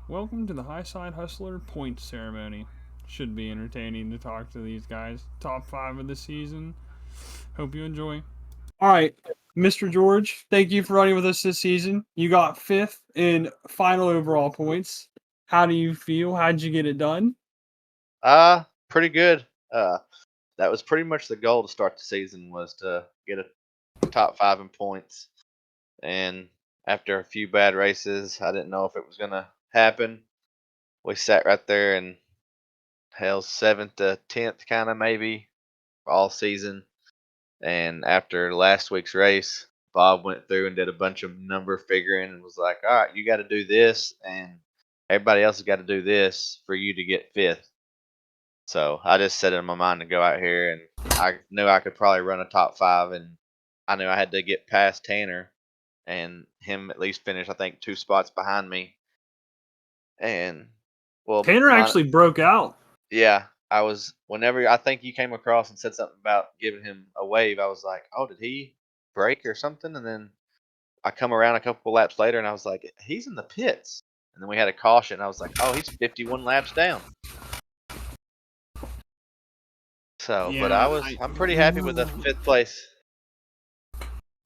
Welcome to the Highside Hustler Points Ceremony. Should be entertaining to talk to these guys. Top 5 of the season. Hope you enjoy. All right, Mr. George, thank you for running with us this season. You got 5th in final overall points. How do you feel? How'd you get it done? Pretty good. That was pretty much the goal to start the season was to get a top five in points. And after a few bad races, I didn't know if it was gonna happen. We sat right there in hell 7th to 10th, kind of maybe all season. And after last week's race, Bob went through and did a bunch of number figuring and was like, "All right, you got to do this, and everybody else has got to do this for you to get fifth." So I just set it in my mind to go out here, and I knew I could probably run a top five, and I knew I had to get past Tanner and him at least finish, I think, 2 spots behind me. And well, Tanner actually broke out. yeah, I was whenever I think you came across and said something about giving him a wave, I was like, oh, did he break or something? And then I come around a couple laps later, and I was like, he's in the pits. And then we had a caution. And I was like, oh, he's 51 laps down. So, but Yeah, I'm pretty happy with the fifth place.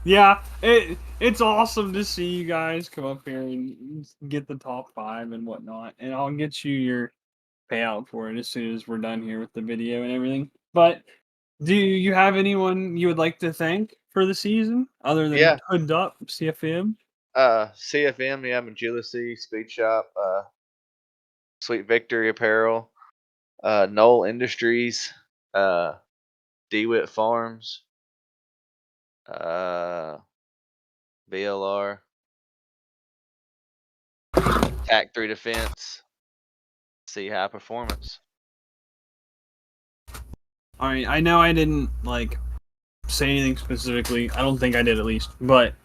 yeah, it's awesome to see you guys come up here and get the top 5 and whatnot. And I'll get you your payout for it as soon as we're done here with the video and everything. But do you have anyone you would like to thank for the season other than Yeah, Hood Up CFM? CFM, yeah, Magilisi, Speed Shop, Sweet Victory Apparel, Knoll Industries, uh, DeWitt Farms, uh, BLR, TAC 3 Defense, C High Performance. All right, I know I didn't say anything specifically. I don't think I did at least, but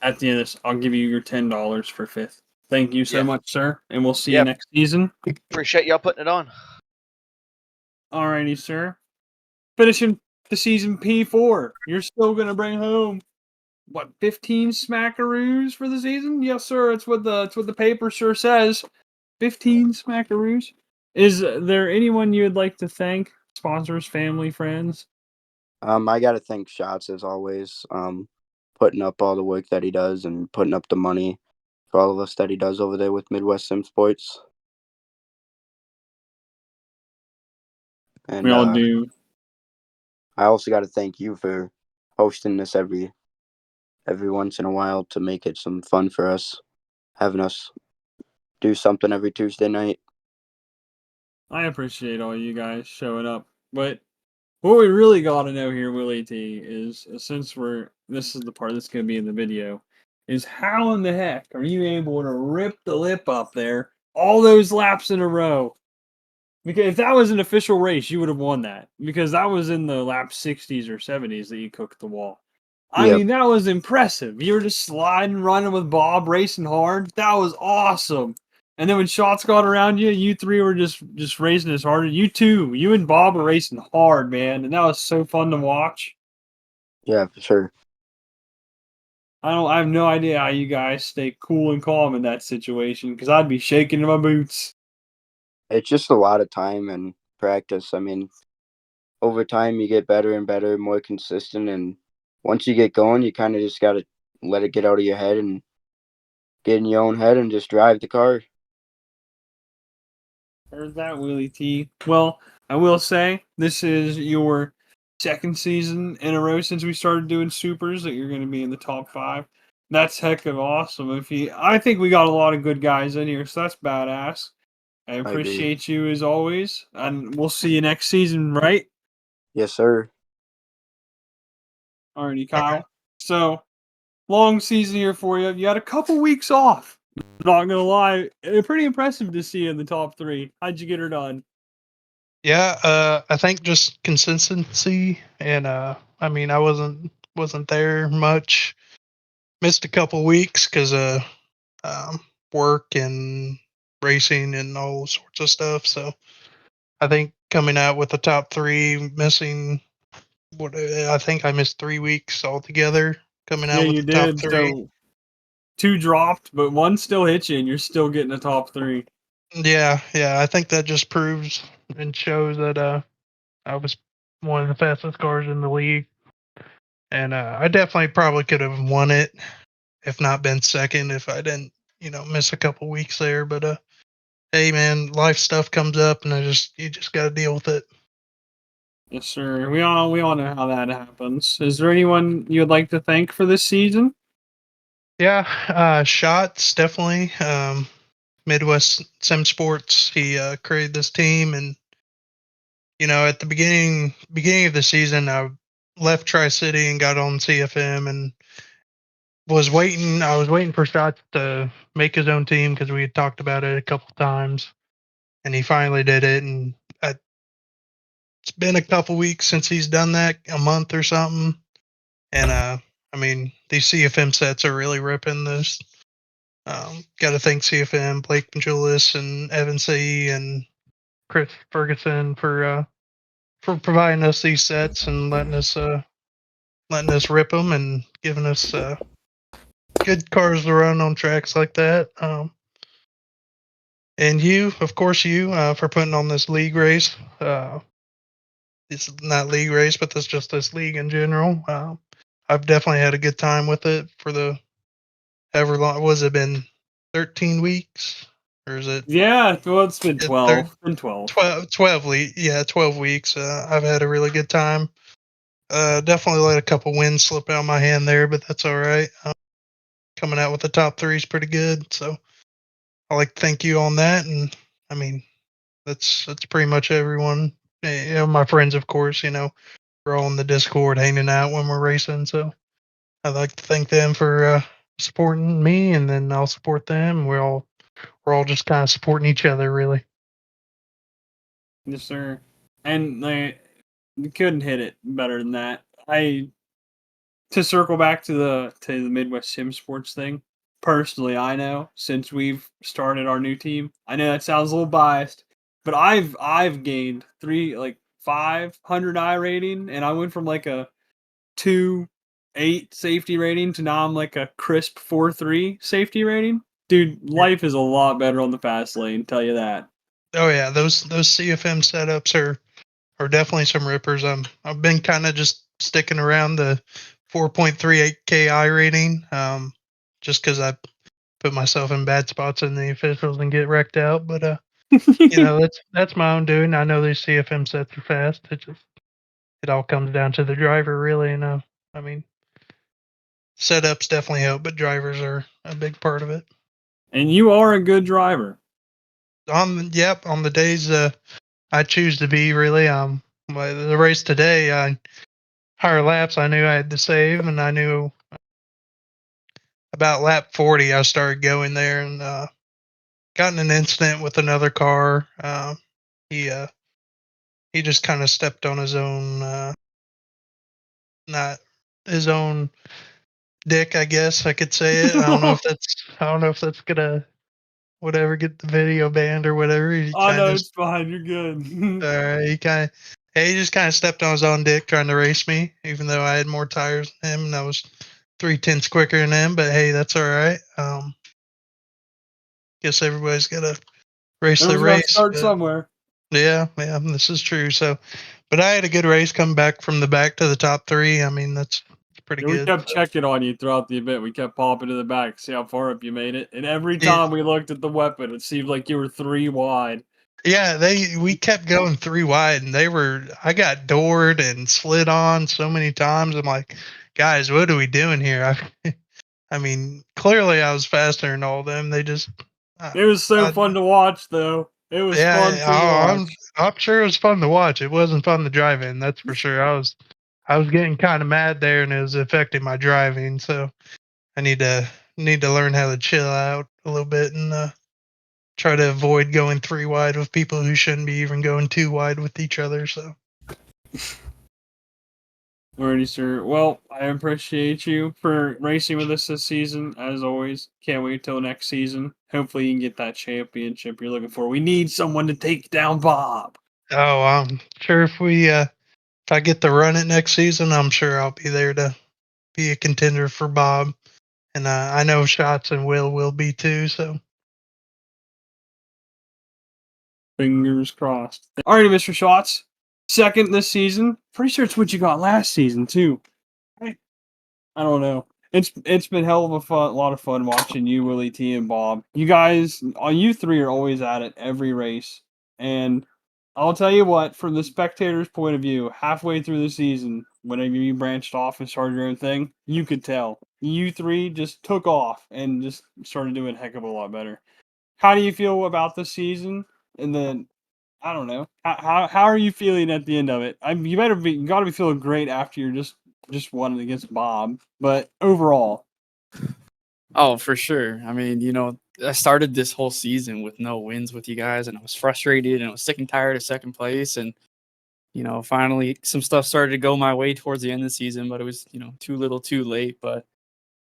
at the end of this, I'll give you your $10 for 5th. Thank you so Yeah, much, sir, and we'll see you yeah, next season. appreciate y'all putting it on. Alrighty, sir. Finishing the season P4. You're still gonna bring home what 15 smackaroos for the season? Yes, sir. It's what the paper sure says. 15 smackaroos. Is there anyone you would like to thank? Sponsors, family, friends? I gotta thank Shots as always. Putting up all the work that he does and putting up the money for all of us that he does over there with Midwest Sim Sports. We And all do. I also got to thank you for hosting this every once in a while to make it some fun for us, having us do something every Tuesday night. I appreciate all you guys showing up. But what we really got to know here, Willie T, is since this is the part that's going to be in the video, is how in the heck are you able to rip the lip up there all those laps in a row? Because if that was an official race, you would have won that. Because that was in the lap 60s or 70s that you cooked the wall. I Yep. mean, that was impressive. You were just sliding, running with Bob, racing hard. That was awesome. And then when shots got around you, you three were just racing as hard. You two, you and Bob were racing hard, man, and that was so fun to watch. Yeah, for sure. I have no idea how you guys stay cool and calm in that situation because I'd be shaking in my boots. It's just a lot of time and practice. I mean, over time you get better and better, more consistent, and once you get going, you kind of just got to let it get out of your head and get in your own head and just drive the car. Heard that, Willie T. Well, I will say this is your second season in a row since we started doing supers that you're going to be in the top 5. That's heck of awesome. I think we got a lot of good guys in here, so that's badass. I I agree. appreciate you as always, and we'll see you next season, right? Yes, sir. Alrighty, Kyle. So long season here for you. You had a couple weeks off. Not gonna lie, pretty impressive to see you in the top 3. How'd you get her done? Yeah, I think just consistency and I mean I wasn't there much. Missed a couple weeks because of um, work and racing and all sorts of stuff. So I think coming out with the top three, missing what I think I missed 3 weeks altogether. Coming Yeah, out with you the top did. three. 2 dropped, but 1 still hit you, and you're still getting a top 3. Yeah, I think that just proves and shows that I was one of the fastest cars in the league, and I definitely probably could have won it if not been second if I didn't miss a couple weeks there. But hey man, life stuff comes up, and you just got to deal with it. Yes, sir. We all know how that happens. Is there anyone you would like to thank for this season? Yeah, Shots definitely. Midwest Sim Sports. He created this team, and at the beginning of the season, I left Tri City and got on CFM, and was waiting. I was waiting for Shots to make his own team because we had talked about it a couple times, and he finally did it. And it's been a couple weeks since he's done that, a month or something. And I mean, these CFM sets are really ripping this. Got to thank CFM, Blake Julius, and Evan C. and Chris Ferguson for providing us these sets and letting us rip them and giving us good cars to run on tracks like that. And you, of course, for putting on this league race. It's not league race, but that's just this league in general. I've definitely had a good time with it for the ever long. Was it been 13 weeks or is it? Yeah, well, it's been Yeah, 12. Been 12. 12 weeks. I've had a really good time. Definitely let a couple wins slip out of my hand there, but that's all right. Coming out with the top 3 is pretty good. So I like to thank you on that. And I mean, that's pretty much everyone. My friends, of course. We're all in the Discord hanging out when we're racing. So I'd like to thank them for supporting me, and then I'll support them. We're all just kind of supporting each other, really. Yes, sir. And you couldn't hit it better than that. To circle back to the Midwest Sim Sports thing. Personally, I know since we've started our new team, I know that sounds a little biased, but I've gained 500 I rating, and I went from like a 2.8 safety rating to now I'm like a crisp 4.3 safety rating. Dude, life is a lot better on the fast lane. Tell you that. Oh yeah, those CFM setups are definitely some rippers. I've been kind of just sticking around the 4.38 KI rating, just because I put myself in bad spots in the officials and get wrecked out. But that's my own doing. I know these CFM sets are fast. It all comes down to the driver, really. And I mean, setups definitely help, but drivers are a big part of it. And you are a good driver. On the days I choose to be, really. The race today, higher laps, I knew I had to save, and I knew about lap 40 I started going there, and got in an incident with another car. He he just kind of stepped on his own, not his own dick, I guess I could say it. I don't know if that's gonna whatever get the video banned or whatever. Oh no, it's fine. You're good. He just kind of stepped on his own dick trying to race me, even though I had more tires than him and I was 3/10 quicker than him. But hey, that's all right. Guess everybody's got to race their Everyone's gotta race. start But somewhere. yeah, this is true. So, but I had a good race coming back from the back to the top 3. I mean, that's pretty Yeah, we good. kept checking on you throughout the event. We kept popping to the back, see how far up you made it. And every Yeah. time we looked at the weapon, it seemed like you were 3 wide. Yeah, we kept going 3 wide, and I got doored and slid on so many times. I'm like, guys, what are we doing here? I mean, clearly I was faster than all of them. They just, It was so fun to watch, though. It was fun to watch. I'm sure it was fun to watch. It wasn't fun to drive in, that's for sure. I was getting kind of mad there, and it was affecting my driving. So I need to learn how to chill out a little bit and try to avoid going 3 wide with people who shouldn't be even going 2 wide with each other. So. Alrighty, sir. Well, I appreciate you for racing with us this season, as always. Can't wait till next season. Hopefully, you can get that championship you're looking for. We need someone to take down Bob. Oh, I'm sure if I get to run it next season, I'm sure I'll be there to be a contender for Bob. and I know Shots and will be too. So Fingers crossed. Alrighty, Mr. Shots. Second this season. Pretty sure it's what you got last season too. I don't know. It's been hell of a lot of fun watching you, Willie T, and Bob. You guys, you three are always at it every race, and I'll tell you what. From the spectator's point of view, halfway through the season, whenever you branched off and started your own thing, you could tell you three just took off and just started doing a heck of a lot better. How do you feel about this season? And then I don't know. How are you feeling at the end of it? You got to be feeling great after you're just won against Bob. But overall, Oh, for sure. I mean, I started this whole season with no wins with you guys, and I was frustrated and I was sick and tired of second place. And, finally some stuff started to go my way towards the end of the season, but it was, too little too late. But,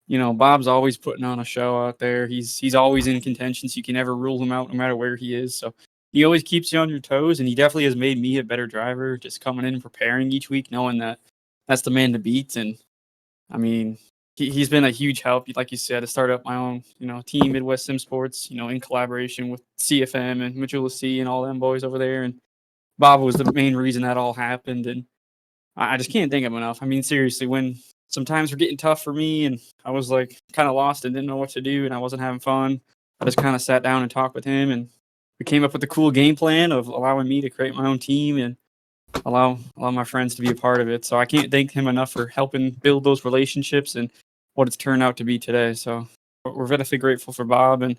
Bob's always putting on a show out there. He's always in contention, so you can never rule him out no matter where he is. So he always keeps you on your toes, and he definitely has made me a better driver just coming in and preparing each week, knowing that that's the man to beat. And I mean, he's been a huge help, like you said, to start up my own, team, Midwest Sim Sports, in collaboration with CFM and Majula C and all them boys over there. And Bob was the main reason that all happened. And I just can't thank him enough. I mean, seriously, when sometimes were getting tough for me and I was like kind of lost and didn't know what to do and I wasn't having fun, I just kind of sat down and talked with him, and we came up with a cool game plan of allowing me to create my own team and allow my friends to be a part of it. So I can't thank him enough for helping build those relationships and what it's turned out to be today. So we're very grateful for Bob, and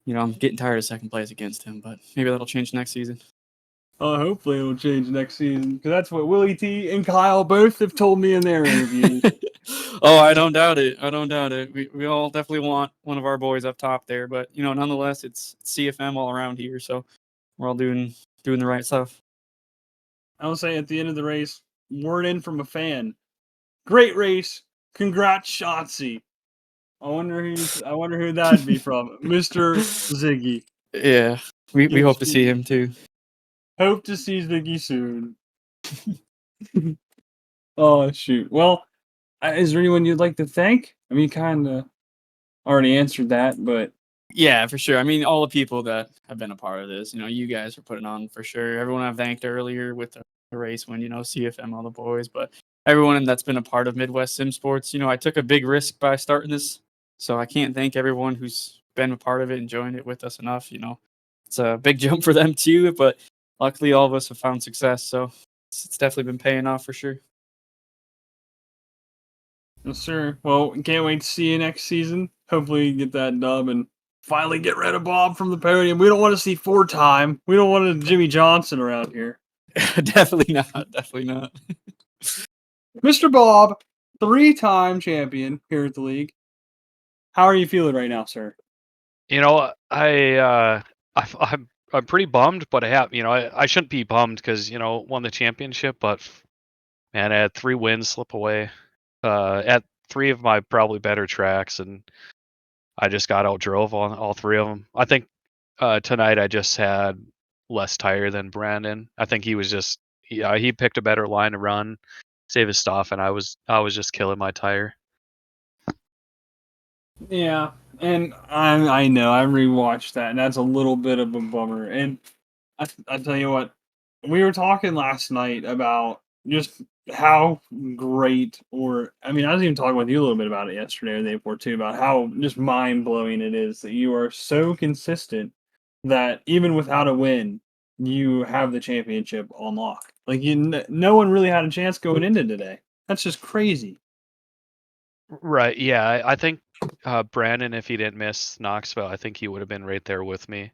I'm getting tired of second place against him, but maybe that'll change next season. hopefully it'll change next season because that's what Willie T and Kyle both have told me in their interviews. Oh, I don't doubt it. I don't doubt it. We all definitely want one of our boys up top there, but nonetheless, it's CFM all around here, so we're all doing the right stuff. I'll say at the end of the race, word in from a fan. Great race. Congrats, Shotzi. I wonder who that'd be from. Mr. Ziggy. Yeah, we Yes, hope to see him too. Hope to see Ziggy soon. Oh shoot. Well, is there anyone you'd like to thank? I mean, kind of already answered that, but Yeah, for sure. I mean, all the people that have been a part of this, you guys are putting on for sure. Everyone I've thanked earlier with the race when, CFM, all the boys, but everyone that's been a part of Midwest Sim Sports, I took a big risk by starting this. So I can't thank everyone who's been a part of it and joined it with us enough. It's a big jump for them too, but luckily all of us have found success. So it's definitely been paying off for sure. yes, sir. Well, can't wait to see you next season. Hopefully you get that dub and finally get rid of Bob from the podium. We don't want to see 4-time. We don't want a Jimmy Johnson around here. Definitely not. Definitely not. Mr. Bob, 3-time champion here at the league. How are you feeling right now, sir? I'm pretty bummed, but I shouldn't be bummed because won the championship, but man, I had 3 wins slip away at 3 of my probably better tracks, and I just got outdrove on all 3 of them. I think tonight I just had less tire than Brandon. I think he was just he picked a better line to run, save his stuff, and I was just killing my tire. Yeah, and I know I rewatched that, and that's a little bit of a bummer. And I tell you what, we were talking last night about just how great, or I mean, I was even talking with you a little bit about it yesterday or the day before too, about how just mind blowing it is that you are so consistent that even without a win, you have the championship on lock. Like no one really had a chance going into today. That's just crazy. Right. Yeah. I think Brandon, if he didn't miss Knoxville, I think he would have been right there with me.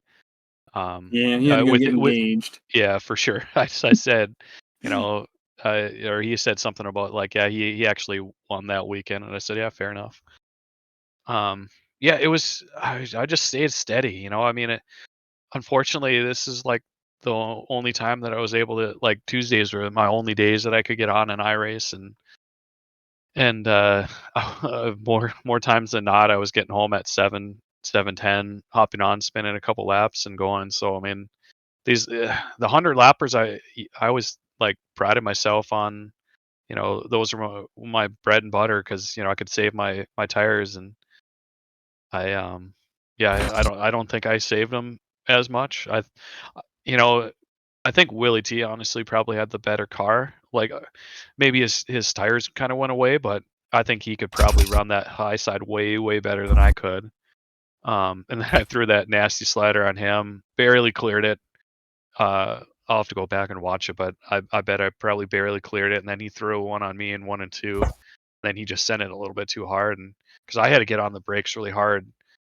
Yeah, he had to go get with engaged. yeah, for sure. I said, or he said something about like, yeah, he actually won that weekend, and I said, yeah, fair enough. Yeah, it was. I just stayed steady. I mean, unfortunately, this is like the only time that I was able to, like, Tuesdays were my only days that I could get on an iRace, and more times than not, I was getting home at 7:10, hopping on, spinning a couple laps, and going. So I mean, the 100 lappers, I always like prided myself on. Those are my bread and butter because I could save my tires, and I don't think I saved him as much. I think Willie T honestly probably had the better car. Like maybe his tires kind of went away, but I think he could probably run that high side way better than I could. And then I threw that nasty slider on him, barely cleared it. I'll have to go back and watch it, but I bet I probably barely cleared it. And then he threw one on me in 1 and 2. Then he just sent it a little bit too hard, and because I had to get on the brakes really hard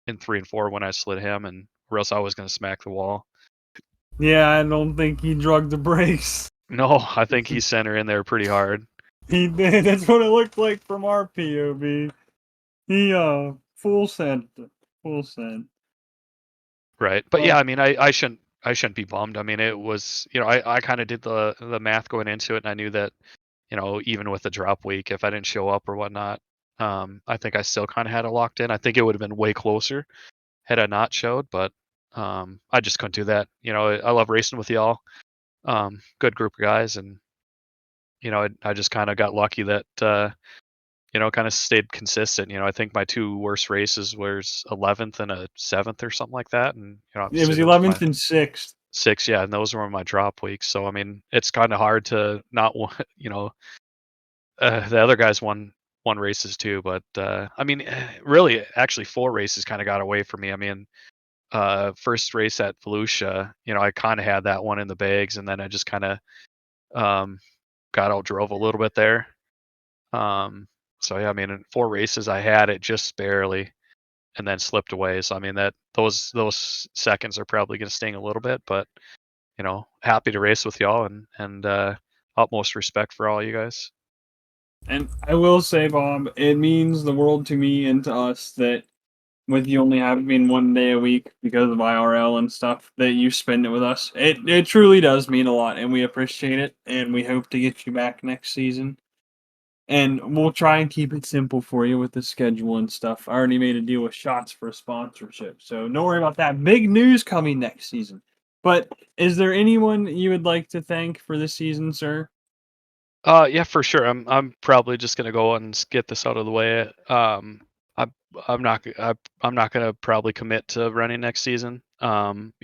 in 3 and 4 when I slid him, and or else I was going to smack the wall. Yeah, I don't think he drugged the brakes. No, I think he sent her in there pretty hard. He did. That's what it looked like from our POV. He full sent. Full sent. Right. But yeah, Oh. I mean, I shouldn't be bummed. I mean, it was, I kind of did the math going into it, and I knew that, even with the drop week, if I didn't show up or whatnot, I think I still kind of had it locked in. I think it would have been way closer had I not showed, but I just couldn't do that. I love racing with y'all. Good group of guys, and I just kind of got lucky that kind of stayed consistent. I think my 2 worst races was 11th and a 7th or something like that, and It was obviously those were 11th and 6th. 6, yeah, and those were my drop weeks. So I mean, it's kind of hard to not want, the other guys won races too, but I mean, really, actually, 4 races kind of got away from me. I mean, first race at Volusia, I kind of had that one in the bags, and then I just kind of got out drove a little bit there. So yeah, I mean, in 4 races I had it just barely, and then slipped away. So I mean, that those seconds are probably going to sting a little bit, but happy to race with y'all, and utmost respect for all you guys. And I will say, Bob, it means the world to me and to us that with you only having 1 day a week because of IRL and stuff, that you spend it with us. It truly does mean a lot, and we appreciate it, and we hope to get you back next season. And we'll try and keep it simple for you with the schedule and stuff. I already made a deal with Shots for a sponsorship, so don't worry about that. Big news coming next season. But is there anyone you would like to thank for this season, sir? Yeah, for sure. I'm probably just gonna go and get this out of the way. I'm not I'm not gonna probably commit to running next season. Once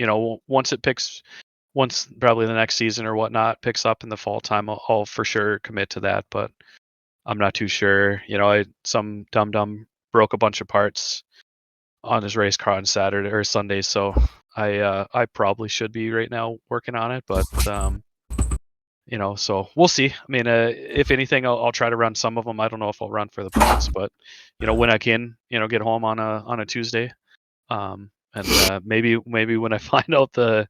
probably the next season or whatnot picks up in the fall time, I'll for sure commit to that. But I'm not too sure. Some dum broke a bunch of parts on his race car on Saturday or Sunday, so I probably should be right now working on it, but so we'll see. I mean, if anything, I'll try to run some of them. I don't know if I'll run for the points, but when I can, get home on a Tuesday, and maybe when I find out the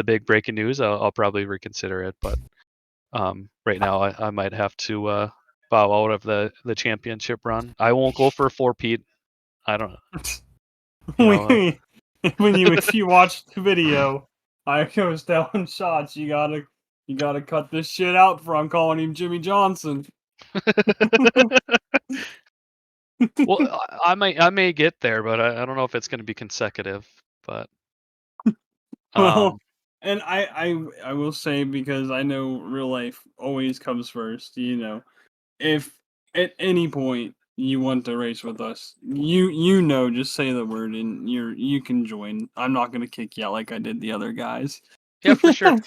big breaking news, I'll probably reconsider it. But right now, I might have to bow out of the championship run. I won't go for a 4-peat. I don't. If you watch the video, I was telling Shots you gotta cut this shit out for I'm calling him Jimmy Johnson. Well, I may get there, but I don't know if it's going to be consecutive. But Well, and I will say, because I know real life always comes first. If at any point you want to race with us, just say the word and you can join. I'm not gonna kick you out like I did the other guys. yeah, for sure.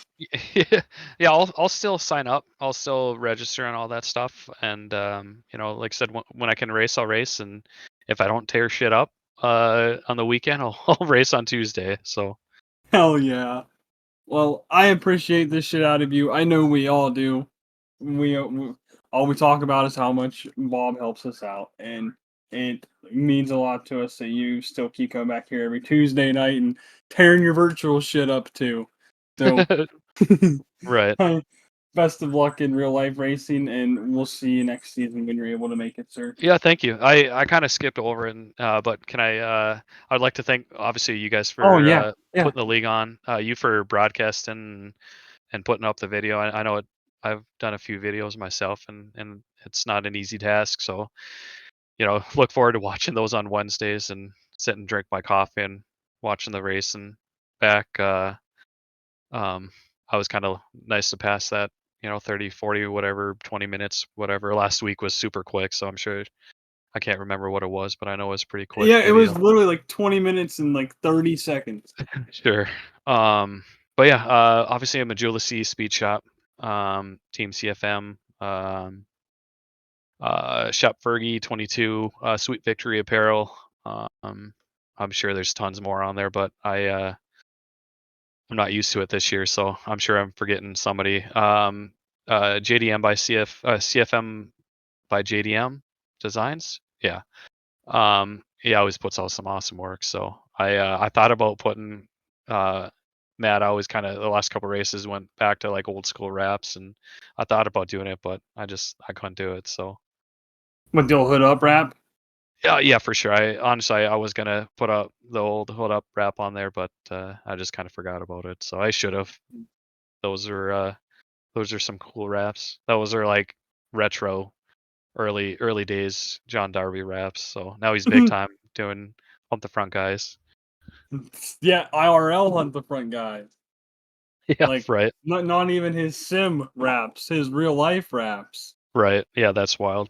Yeah, I'll still sign up. I'll still register and all that stuff. And like I said, when I can race, I'll race. And if I don't tear shit up on the weekend, I'll race on Tuesday. So Hell yeah. Well, I appreciate this shit out of you. I know we all do. We all we talk about is how much Bob helps us out, and it means a lot to us that you still keep coming back here every Tuesday night and tearing your virtual shit up too. So, right. best of luck in real life racing, and we'll see you next season when you're able to make it, sir. Yeah, thank you. I kind of skipped over it, but can I'd like to thank obviously you guys Oh for yeah, yeah. putting the league on, you for broadcasting and putting up the video. I know I've done a few videos myself, and it's not an easy task. So look forward to watching those on Wednesdays and sit and drink my coffee and watching the race and back. I was kind of nice to pass that, 30, 40, whatever, 20 minutes, whatever. Last week was super quick, so I'm sure I can't remember what it was, but I know it was pretty quick. Yeah, it was video. literally like 20 minutes and like 30 seconds. Sure. But yeah, obviously I'm a Majula C Speed Shop, Team CFM, Shop Fergie 22, Sweet Victory Apparel. I'm sure there's tons more on there, but I'm not used to it this year, so I'm sure I'm forgetting somebody. JDM by CFM by JDM Designs. Yeah. He always puts out some awesome work. So I thought about putting Matt. I always kind of the last couple races went back to like old school wraps, and I thought about doing it, but I couldn't do it. So What, the old hood up wrap? yeah, for sure. I was gonna put up the old hood up wrap on there, but I just kind of forgot about it. So I should have. Those are some cool wraps. Those are like retro early days John Darby wraps. So now he's big time doing Pump the Front guys. Yeah, IRL hunt the front guys. Yeah, Like, right. not even his sim wraps, his real life wraps. Right. Yeah, that's wild.